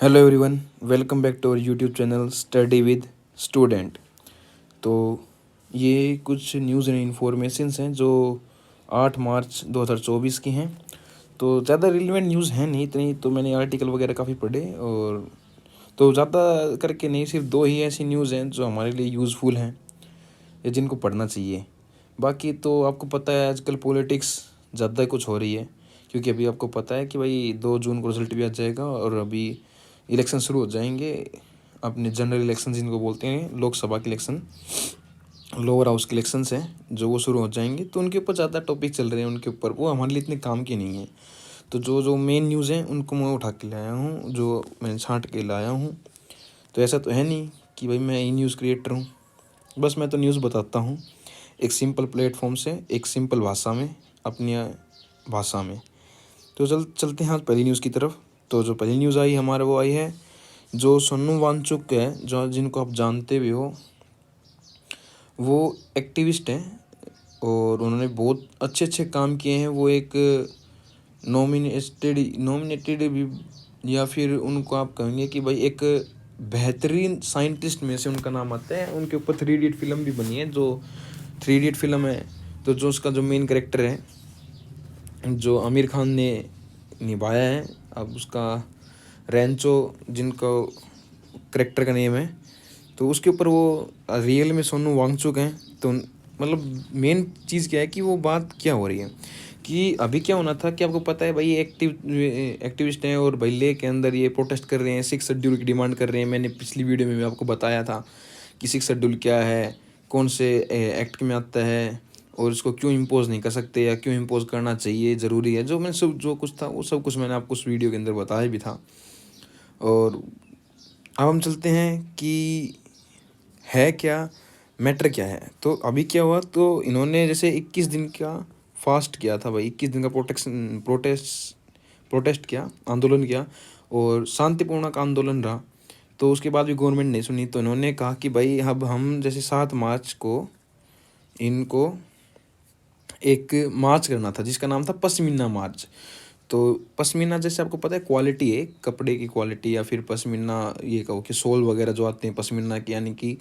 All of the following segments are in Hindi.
Hello everyone, welcome back to our YouTube channel study with student. तो ये कुछ न्यूज़ एंड इन्फॉर्मेशंस हैं जो 8 मार्च 2024 की हैं। तो ज़्यादा रिलेवेंट न्यूज़ हैं नहीं इतनी, तो मैंने आर्टिकल वगैरह काफ़ी पढ़े और तो ज़्यादा करके नहीं, सिर्फ दो ही ऐसी न्यूज़ हैं जो हमारे लिए यूज़फुल हैं या जिनको पढ़ना चाहिए। बाकी तो आपको पता है आजकल पॉलिटिक्स ज़्यादा कुछ हो रही है, क्योंकि अभी आपको पता है कि भाई 2 जून को रिजल्ट भी आ जाएगा और अभी इलेक्शन शुरू हो जाएंगे, अपने जनरल इलेक्शन जिनको बोलते हैं, लोकसभा के इलेक्शन, लोअर हाउस के इलेक्शंस हैं जो वो शुरू हो जाएंगे। तो उनके ऊपर ज़्यादा टॉपिक चल रहे हैं, उनके ऊपर वो हमारे लिए इतने काम की नहीं है। तो जो जो मेन न्यूज़ हैं उनको मैं उठा के लाया हूँ, जो मैं छांट के लाया हूँ। तो ऐसा तो है नहीं कि भाई मैं ई न्यूज़ क्रिएटर हूँ, बस मैं तो न्यूज़ बताता हूँ एक सिंपल प्लेटफॉर्म से, एक सिंपल भाषा में, अपनी भाषा में। तो चलते हैं आज पहली न्यूज़ की तरफ। तो जो पहली न्यूज़ आई हमारे वो आई है, जो सोनू वांगचुक है, जो जिनको आप जानते भी हो, वो एक्टिविस्ट हैं और उन्होंने बहुत अच्छे अच्छे काम किए हैं। वो एक नॉमिनेटेड भी, या फिर उनको आप कहेंगे कि भाई एक बेहतरीन साइंटिस्ट में से उनका नाम आता है। उनके ऊपर 3 इडियट फिल्म भी बनी है, जो 3 इडियट फिल्म है। तो जो उसका जो मेन कैरेक्टर है, जो आमिर खान ने निभाया है, अब उसका रेंचो जिनका करेक्टर का नेम है, तो उसके ऊपर वो रियल में सोनू वांगचुक हैं। तो मतलब मेन चीज़ क्या है कि वो बात क्या हो रही है कि अभी क्या होना था कि आपको पता है भाई एक्टिविस्ट हैं और भाई ले के अंदर ये प्रोटेस्ट कर रहे हैं, 6 शेड्यूल की डिमांड कर रहे हैं। मैंने पिछली वीडियो में भी आपको बताया था कि 6 शेड्यूल क्या है, कौन से एक्ट में आता है और इसको क्यों इम्पोज नहीं कर सकते या क्यों इम्पोज करना चाहिए, ज़रूरी है। जो मैंने सब जो कुछ था वो सब कुछ मैंने आपको उस वीडियो के अंदर बताया भी था। और अब हम चलते हैं कि है क्या, मैटर क्या है। तो अभी क्या हुआ, तो इन्होंने जैसे 21 दिन का फास्ट किया था भाई, 21 दिन का प्रोटेस्ट किया, आंदोलन किया, और शांतिपूर्ण का आंदोलन रहा। तो उसके बाद भी गवर्नमेंट नहीं सुनी, तो इन्होंने कहा कि भाई अब हम जैसे 7 मार्च को इनको एक मार्च करना था जिसका नाम था पश्मीना मार्च। तो पश्मीना जैसे आपको पता है क्वालिटी है, कपड़े की क्वालिटी, या फिर पश्मीना ये कहो कि सोल वगैरह जो आते हैं पश्मीना की, यानी कि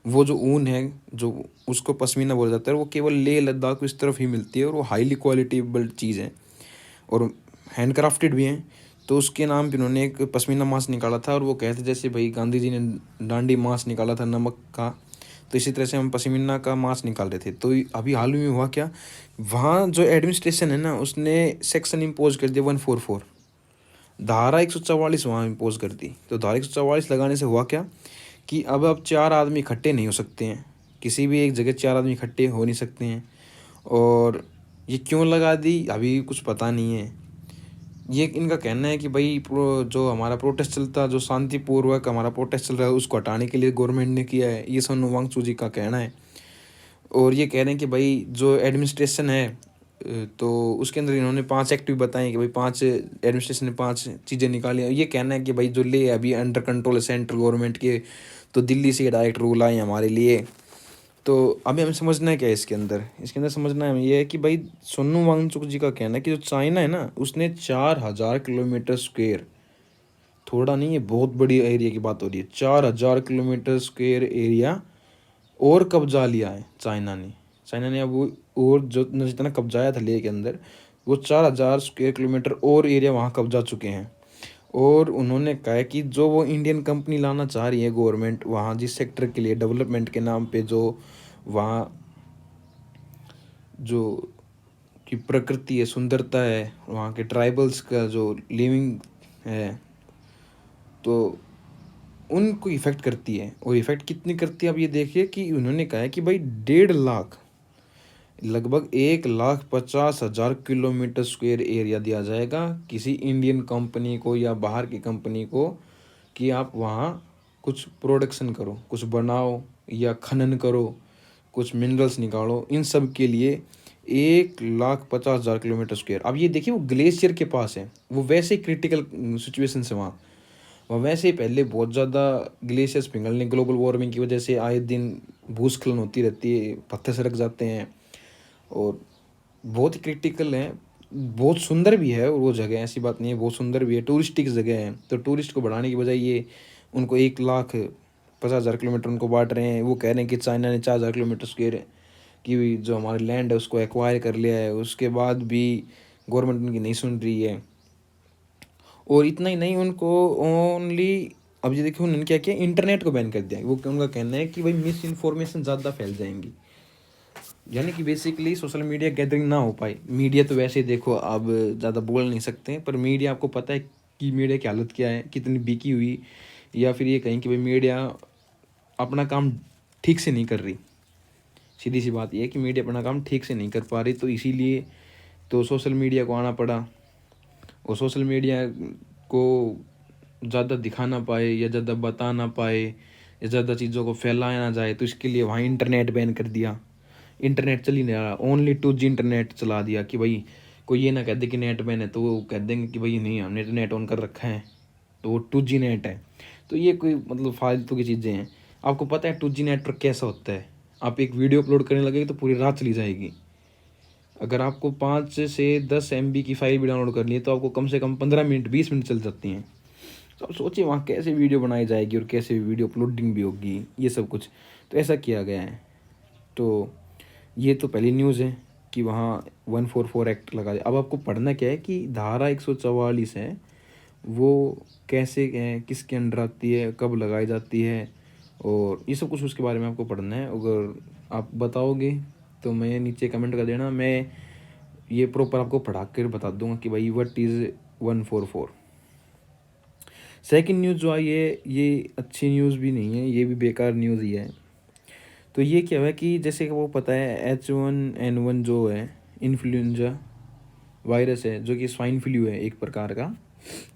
वो जो ऊन है, जो उसको पश्मीना बोला जाता है, वो केवल लेह लद्दाख इस तरफ ही मिलती है और वो हाईली क्वालिटीबल चीज़ है और हैंड क्राफ्टेड भी हैं। तो उसके नाम पे उन्होंने एक पश्मीना मास्क निकाला था और वो कहते जैसे भाई गांधी जी ने डांडी मास्क निकाला था नमक का, तो इसी तरह से हम पश्मीना का मास्क निकाल रहे थे। तो अभी हाल ही में हुआ क्या, वहाँ जो एडमिनिस्ट्रेशन है ना, उसने सेक्शन इम्पोज कर दिया 144, धारा 144 वहाँ इम्पोज कर दी। तो धारा 144 लगाने से हुआ क्या कि अब 4 आदमी इकट्ठे नहीं हो सकते हैं, किसी भी एक जगह 4 आदमी इकट्ठे हो नहीं सकते हैं। और ये क्यों लगा दी अभी कुछ पता नहीं है। ये इनका कहना है कि भाई जो हमारा प्रोटेस्ट चलता, जो शांतिपूर्वक हमारा प्रोटेस्ट चल रहा है, उसको हटाने के लिए गवर्नमेंट ने किया है, ये सोनू वांगचुक जी का कहना है। और ये कह रहे हैं कि भाई जो एडमिनिस्ट्रेशन है, तो उसके अंदर इन्होंने 5 एक्ट भी बताए कि भाई 5 एडमिनिस्ट्रेशन ने 5 चीज़ें निकाली हैं। ये कहना है कि भाई जो ले अभी अंडर कंट्रोल है सेंट्रल गवर्नमेंट के, तो दिल्ली से डायरेक्ट रूल आए हमारे लिए। तो अभी हमें समझना है क्या है इसके अंदर समझना है हमें ये है कि भाई सोनू वांगचुक जी का कहना है कि जो चाइना है ना, उसने 4,000 किलोमीटर स्क्वेयर, थोड़ा नहीं है, बहुत बड़ी एरिया की बात हो रही है, 4,000 किलोमीटर स्क्वेयर एरिया और कब्जा लिया है चाइना ने अब वो, और जो जितना कब्जाया था लेह के अंदर, वो 4,000 स्क्वायर किलोमीटर और एरिया वहाँ कब्जा चुके हैं। और उन्होंने कहा है कि जो वो इंडियन कंपनी लाना चाह रही है गवर्नमेंट वहाँ, जिस सेक्टर के लिए डेवलपमेंट के नाम पे, जो वहाँ जो की प्रकृति है, सुंदरता है, वहाँ के ट्राइबल्स का जो लिविंग है, तो उनको इफ़ेक्ट करती है। और इफ़ेक्ट कितनी करती है आप ये देखिए कि उन्होंने कहा है कि भाई 1.5 लाख, लगभग 1,50,000 किलोमीटर स्क्वायर एरिया दिया जाएगा किसी इंडियन कंपनी को या बाहर की कंपनी को, कि आप वहाँ कुछ प्रोडक्शन करो, कुछ बनाओ या खनन करो, कुछ मिनरल्स निकालो, इन सब के लिए 1,50,000 किलोमीटर स्क्वायर। अब ये देखिए वो ग्लेशियर के पास है, वो वैसे क्रिटिकल सिचुएशन है वहाँ वैसे ही पहले बहुत ज़्यादा ग्लेशियर्स पिघलने, ग्लोबल वार्मिंग की वजह से आए दिन भूस्खलन होती रहती है, पत्थर सरक जाते हैं और बहुत ही क्रिटिकल है। बहुत सुंदर भी है और वो जगह, ऐसी बात नहीं है, बहुत सुंदर भी है, टूरिस्टिक जगह है। तो टूरिस्ट को बढ़ाने की बजाय ये उनको 1,50,000 किलोमीटर उनको बांट रहे हैं। वो कह रहे हैं कि चाइना ने 4,000 किलोमीटर स्क्वेयर की जो हमारी लैंड है उसको एक्वायर कर लिया है, उसके बाद भी गवर्नमेंट उनकी नहीं सुन रही है। और इतना ही नहीं, उनको ओनली, अब ये देखिए उन्होंने क्या किया, इंटरनेट को बैन कर दिया। वो उनका कहना है कि भाई मिस इन्फॉर्मेशन ज़्यादा फैल जाएंगी, यानी कि बेसिकली सोशल मीडिया गैदरिंग ना हो पाए। मीडिया तो वैसे ही देखो आप ज़्यादा बोल नहीं सकते, पर मीडिया आपको पता है कि मीडिया की हालत क्या है, कितनी बिकी हुई, या फिर ये कहें कि भाई मीडिया अपना काम ठीक से नहीं कर रही। सीधी सी बात यह है कि मीडिया अपना काम ठीक से नहीं कर पा रही, तो इसीलिए तो सोशल मीडिया को आना पड़ा। और सोशल मीडिया को ज़्यादा दिखा ना पाए या ज़्यादा बता ना पाए या ज़्यादा चीज़ों को फैलाया ना जाए, तो इसके लिए वहाँ इंटरनेट बैन कर दिया। इंटरनेट चल ही नहीं रहा, ओनली 2G इंटरनेट चला दिया कि भाई कोई ये ना कह दे कि नेट बैन है, तो वो कह देंगे कि भाई नहीं हमने तो नेट ऑन कर रखा है, तो वो 2G नेट है। तो ये कोई मतलब फालतू की चीज़ें हैं। आपको पता है 2G नेटवर्क कैसा होता है? आप एक वीडियो अपलोड करने लगेगी तो पूरी रात चली जाएगी। अगर आपको 5 से 10 MB की फाइल भी डाउनलोड करनी है तो आपको कम से कम 15 मिनट 20 मिनट चल जाती हैं। तो आप सोचिए वहाँ कैसे वीडियो बनाई जाएगी और कैसे वीडियो अपलोडिंग भी होगी, ये सब कुछ तो ऐसा किया गया है। तो ये तो पहली न्यूज़ है कि वहाँ 144 एक्ट लगा दिया। अब आपको पढ़ना क्या है कि धारा 144 है वो कैसे है, किसके अंडर आती है, कब लगाई जाती है, और ये सब कुछ उसके बारे में आपको पढ़ना है। अगर आप बताओगे तो मैं नीचे कमेंट कर देना, मैं ये प्रॉपर आपको पढ़ा कर बता दूंगा कि भाई व्हाट इज़ 144। सेकंड न्यूज़ जो आई है ये अच्छी न्यूज़ भी नहीं है, ये भी बेकार न्यूज़ ही है। तो ये क्या है कि जैसे कि वो पता है H1N1 जो है इन्फ्लुएंजा वायरस है, जो कि स्वाइन फ्लू है एक प्रकार का।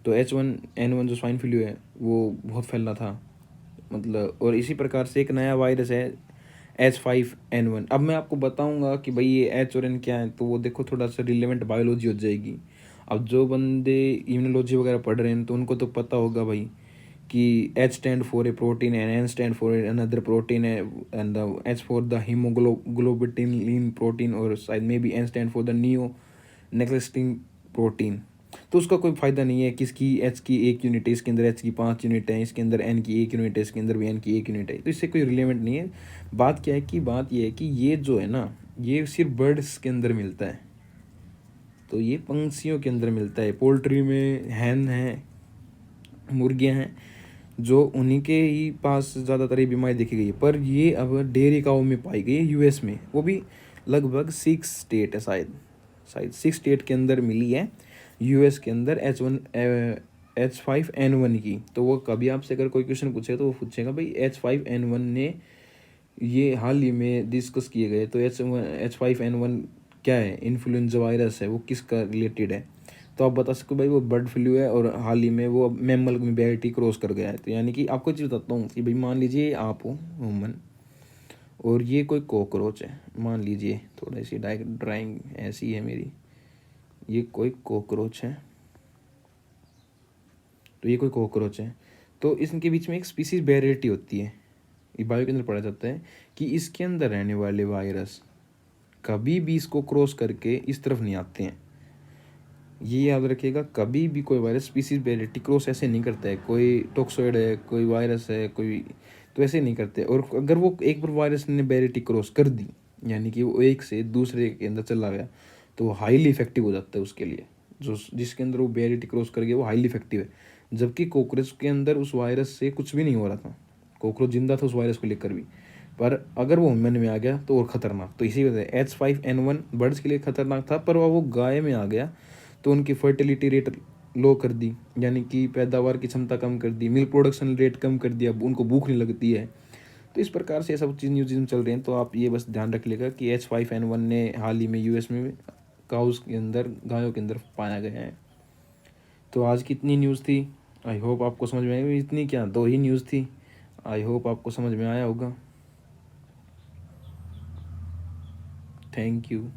तो H1N1 जो स्वाइन फ्लू है वो बहुत फैला था, मतलब। और इसी प्रकार से एक नया वायरस है H5N1। अब मैं आपको बताऊंगा कि भाई ये H और N क्या है, तो वो देखो थोड़ा सा रिलेवेंट बायोलॉजी हो जाएगी। अब जो बंदे इम्यूनोलॉजी वगैरह पढ़ रहे हैं तो उनको तो पता होगा भाई कि H stand for a protein and N stand for another protein है, and the H for the haemoglobin protein, और शायद may be N stand for the neo nucleating protein. तो उसका कोई फ़ायदा नहीं है कि इसकी H की 1 यूनिट है, इसके अंदर H की 5 यूनिट है, इसके अंदर N की 1 यूनिट है, इसके अंदर भी N की 1 यूनिट है, तो इससे कोई रिलेवेंट नहीं है। बात क्या है कि बात ये है कि ये जो है ना, ये सिर्फ बर्ड्स के अंदर मिलता है, तो ये पंछियों के अंदर मिलता है। पोल्ट्री में हैन है, मुर्गियाँ हैं, जो उन्हीं के ही पास ज़्यादातर ये बीमारी देखी गई है। पर ये अब डेयरी काऊ में पाई गई है US में, वो भी लगभग 6 स्टेट है, शायद 6 स्टेट के अंदर मिली है US के अंदर H5N1 की। तो वो कभी आपसे अगर कोई क्वेश्चन पूछे तो वो पूछेगा भाई H5N1 ने ये हाल ही में डिस्कस किए गए, तो H5N1 क्या है, इन्फ्लुएंजा वायरस है, वो किसका रिलेटेड है। तो आप बता सकते हो भाई वो बर्ड फ्लू है, और हाल ही में वो मैमल में बैरिटी क्रॉस कर गया है। तो यानी कि आपको चीज़ बताता हूँ कि भाई मान लीजिए आप हो ह्यूमन और ये कोई कॉकरोच है, मान लीजिए, थोड़ी सी ड्राइंग ऐसी है मेरी, ये कोई कॉकरोच है, तो ये कोई कॉकरोच है, तो इसके बीच में एक स्पीसीज बैरिटी होती है, ये बायो के अंदर पढ़ा जाता है कि इसके अंदर रहने वाले वायरस कभी भी इसको क्रॉस करके इस तरफ नहीं आते हैं। ये याद रखिएगा, कभी भी कोई वायरस स्पीसीज बैरिटी क्रॉस ऐसे नहीं करता है। कोई टॉक्सोइड है, कोई वायरस है, कोई, तो ऐसे नहीं करते। और अगर वो एक बार वायरस ने बैरिटी क्रॉस कर दी, यानी कि वो एक से दूसरे के अंदर चला गया, तो वो हाईली इफेक्टिव हो जाता है उसके लिए। जो जिसके अंदर वो बैरिटी क्रॉस कर गया वो हाईली इफेक्टिव है। जबकि कॉकरोच के अंदर उस वायरस से कुछ भी नहीं हो रहा था, कॉकरोच जिंदा था उस वायरस को लेकर भी, पर अगर वो ह्यूमन में आ गया तो और ख़तरनाक। तो इसी वजह H5N1 बर्ड्स के लिए ख़तरनाक था, पर वो गाय में आ गया तो उनकी फर्टिलिटी रेट लो कर दी, यानी कि पैदावार की क्षमता कम कर दी, मिल्क प्रोडक्शन रेट कम कर दिया, उनको भूख नहीं लगती है। तो इस प्रकार से सब चीज़ न्यूज़ चल रही हैं। तो आप ये बस ध्यान रख लेगा कि H5N1 ने हाल ही में US में काउस के अंदर, गायों के अंदर पाया गया है। तो आज की इतनी न्यूज़ थी, आई होप आपको समझ में आई। इतनी क्या, 2 ही न्यूज़ थी, आई होप आपको समझ में आया होगा। Thank you.